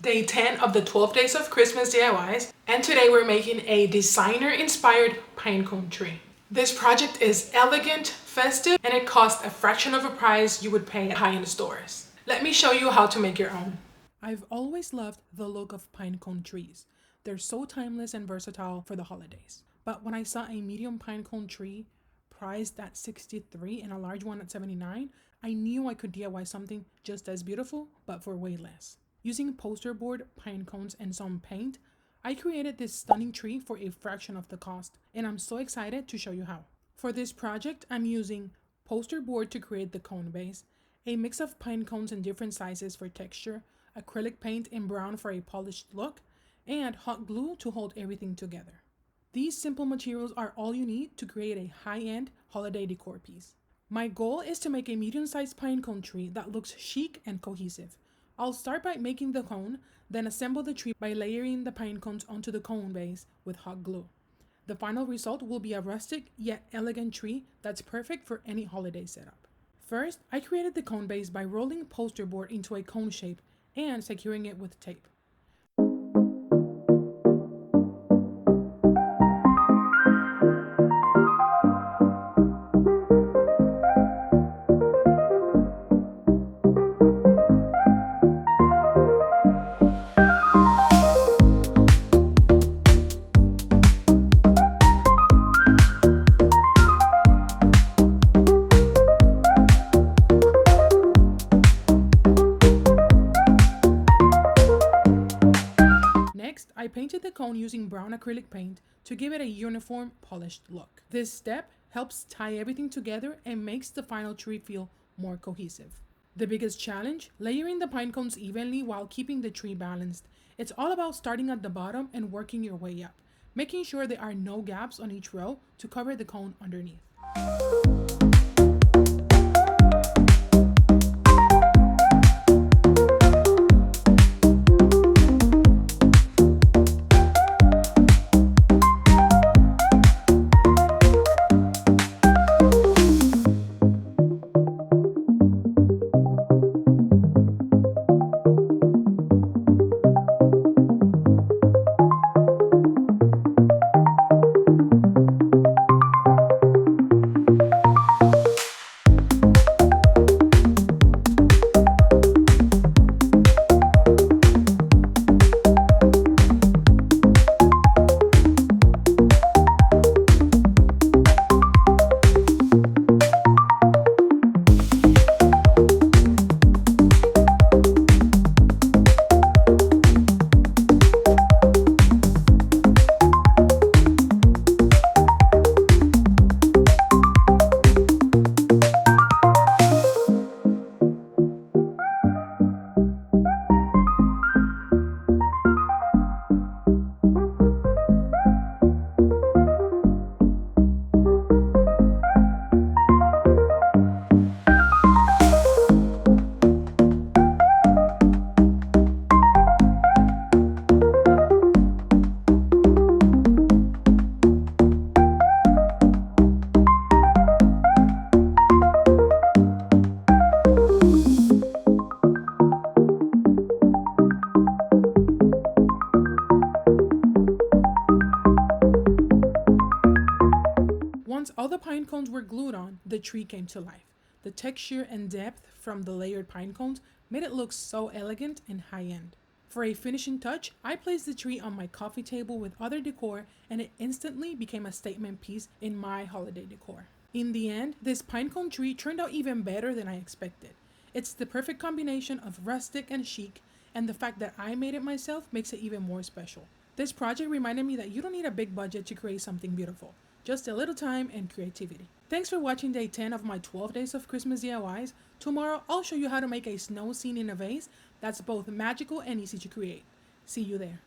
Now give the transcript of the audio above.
Day 10 of the 12 Days of Christmas DIYs, and today we're making a designer-inspired pinecone tree. This project is elegant, festive, and it costs a fraction of a price you would pay at high-end stores. Let me show you how to make your own. I've always loved the look of pinecone trees. They're so timeless and versatile for the holidays. But when I saw a medium pinecone tree priced at $63 and a large one at $79, I knew I could DIY something just as beautiful, but for way less. Using poster board, pine cones, and some paint, I created this stunning tree for a fraction of the cost, and I'm so excited to show you how. For this project, I'm using poster board to create the cone base, a mix of pine cones in different sizes for texture, acrylic paint in brown for a polished look, and hot glue to hold everything together. These simple materials are all you need to create a high-end holiday decor piece. My goal is to make a medium-sized pine cone tree that looks chic and cohesive. I'll start by making the cone, then assemble the tree by layering the pine cones onto the cone base with hot glue. The final result will be a rustic yet elegant tree that's perfect for any holiday setup. First, I created the cone base by rolling poster board into a cone shape and securing it with tape. Next, I painted the cone using brown acrylic paint to give it a uniform, polished look. This step helps tie everything together and makes the final tree feel more cohesive. The biggest challenge? Layering the pine cones evenly while keeping the tree balanced. It's all about starting at the bottom and working your way up, making sure there are no gaps on each row to cover the cone underneath. Once all the pine cones were glued on, the tree came to life. The texture and depth from the layered pine cones made it look so elegant and high-end. For a finishing touch, I placed the tree on my coffee table with other decor, and it instantly became a statement piece in my holiday decor. In the end, this pinecone tree turned out even better than I expected. It's the perfect combination of rustic and chic, and the fact that I made it myself makes it even more special. This project reminded me that you don't need a big budget to create something beautiful, just a little time and creativity. Thanks for watching day 10 of my 12 Days of Christmas DIYs. Tomorrow, I'll show you how to make a snow scene in a vase that's both magical and easy to create. See you there.